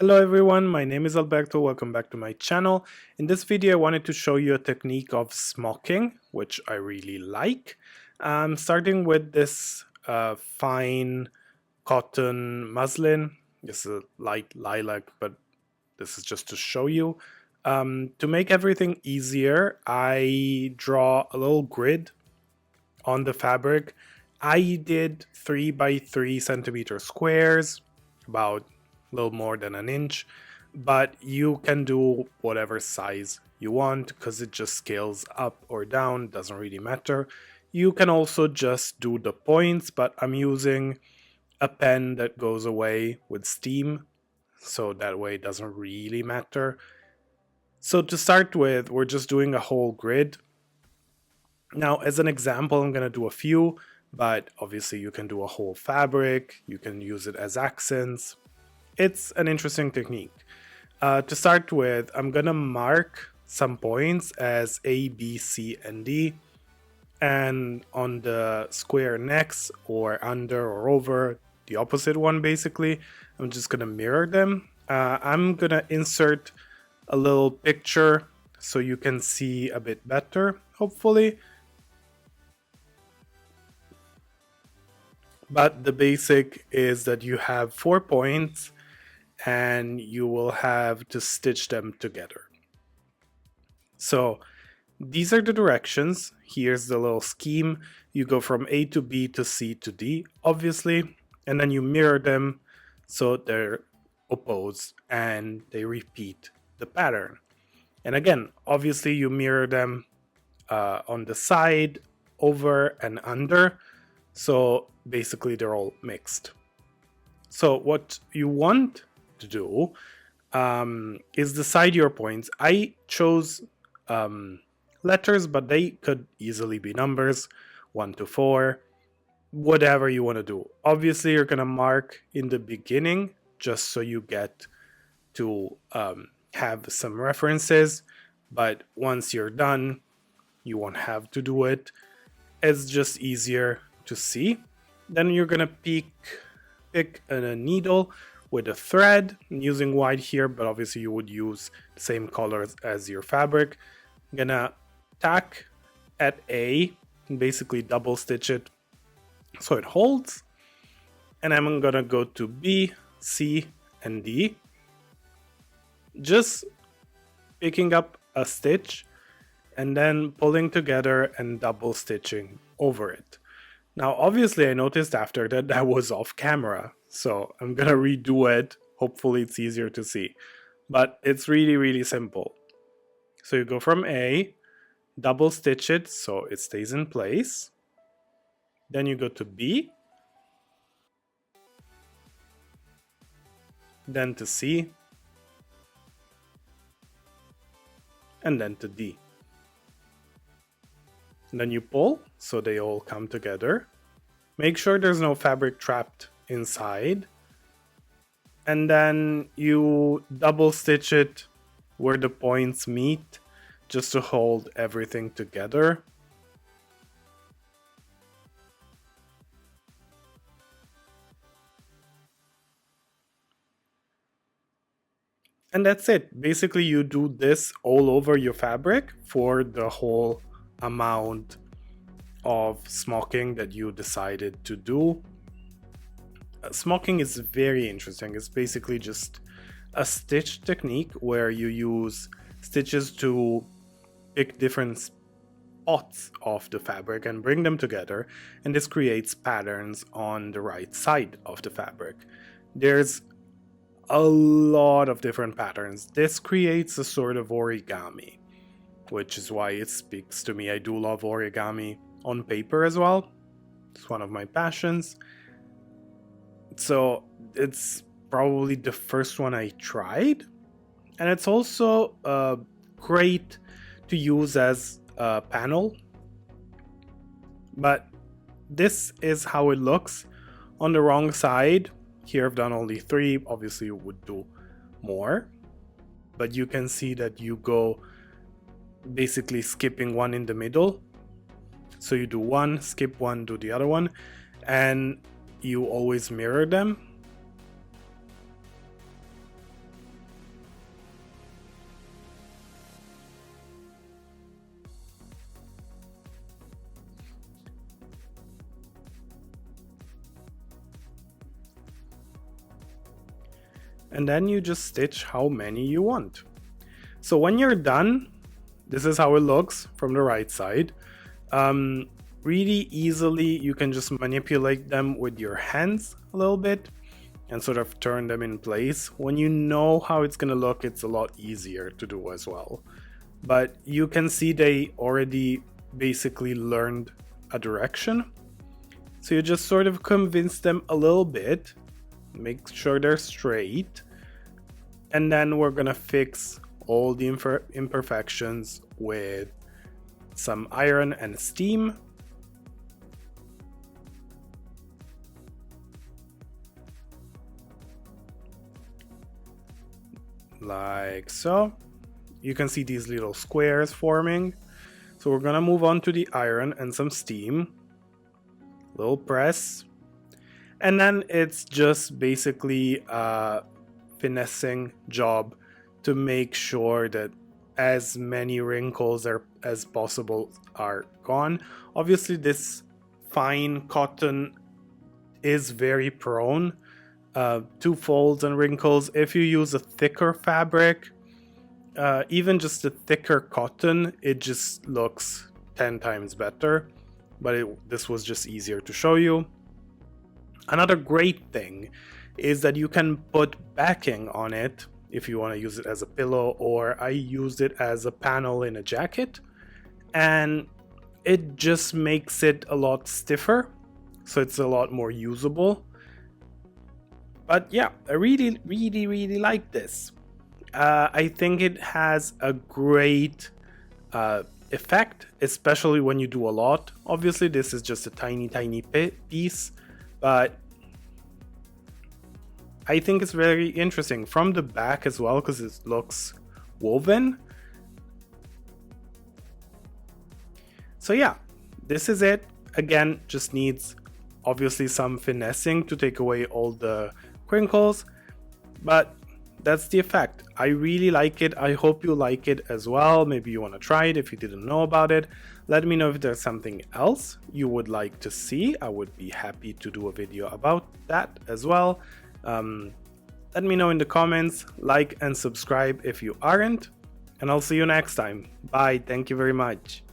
Hello everyone, my name is Alberto, welcome back to my channel. In this video I wanted to show you a technique of smocking, which I really like. Starting with this fine cotton muslin. This is a light lilac, but this is just to show you. To make everything easier, I draw a little grid on the fabric. I did 3 by 3 centimeter squares, about a little more than an inch, but you can do whatever size you want because it just scales up or down, doesn't really matter. You can also just do the points, but I'm using a pen that goes away with steam, so that way it doesn't really matter. So to start with, we're just doing a whole grid. Now, as an example, I'm going to do a few, but obviously you can do a whole fabric, you can use it as accents. It's an interesting technique. To start with, I'm going to mark some points as A, B, C, and D. And on the square next, or under or over, the opposite one basically, I'm just going to mirror them. I'm going to insert a little picture so you can see a bit better, hopefully. But the basic is that you have 4 points and you will have to stitch them together. So these are the directions. Here's the little scheme. You go from A to B to C to D, obviously, and then you mirror them so they're opposed and they repeat the pattern. And again, obviously you mirror them on the side, over and under. So basically they're all mixed. So what you want to do is decide your points. I chose letters, but they could easily be numbers, 1 to 4, whatever you want to do. Obviously you're going to mark in the beginning just so you get to have some references, but once you're done you won't have to do it. It's just easier to see. Then you're gonna pick a needle with a thread. I'm using white here, but obviously you would use the same colors as your fabric. I'm gonna tack at A and basically double stitch it so it holds. And I'm gonna go to B, C, and D. Just picking up a stitch and then pulling together and double stitching over it. Now, obviously, I noticed after that was off camera, so I'm gonna redo it. Hopefully, it's easier to see. But it's really, really simple. So you go from A, double stitch it so it stays in place. Then you go to B, then to C, and then to D. And then you pull so they all come together. Make sure there's no fabric trapped inside. And then you double stitch it where the points meet just to hold everything together. And that's it. Basically, you do this all over your fabric for the whole amount of smocking that you decided to do. Smocking is very interesting. It's basically just a stitch technique where you use stitches to pick different spots of the fabric and bring them together, and this creates patterns on the right side of the fabric. There's a lot of different patterns. This creates a sort of origami, which is why it speaks to me. I do love origami on paper as well. It's one of my passions. So it's probably the first one I tried. And it's also great to use as a panel. But this is how it looks on the wrong side. Here I've done only 3. Obviously you would do more. But you can see that you go basically skipping one in the middle. So you do one, skip one, do the other one, and you always mirror them. and then you just stitch how many you want. So when you're done, this is how it looks from the right side. Really easily, you can just manipulate them with your hands a little bit and sort of turn them in place. When you know how it's gonna look, it's a lot easier to do as well. But you can see they already basically learned a direction. So you just sort of convince them a little bit, make sure they're straight, and then we're gonna fix all the imperfections with some iron and steam. Like so. You can see these little squares forming. So we're gonna move on to the iron and some steam. Little press. And then it's just basically a finessing job to make sure that as many wrinkles as possible are gone. Obviously this fine cotton is very prone to folds and wrinkles. If you use a thicker fabric, even just a thicker cotton, it just looks 10 times better, but this was just easier to show you. Another great thing is that you can put backing on it if you want to use it as a pillow, or I used it as a panel in a jacket, and it just makes it a lot stiffer, so it's a lot more usable. But yeah, I really like this. I think it has a great effect, especially when you do a lot. Obviously this is just a tiny piece, but I think it's very interesting from the back as well, because it looks woven. So yeah, this is it. Again, just needs obviously some finessing to take away all the crinkles, but that's the effect. I really like it. I hope you like it as well. Maybe you want to try it if you didn't know about it. Let me know if there's something else you would like to see. I would be happy to do a video about that as well. Let me know in the comments, like and subscribe if you aren't, and I'll see you next time. Bye, thank you very much.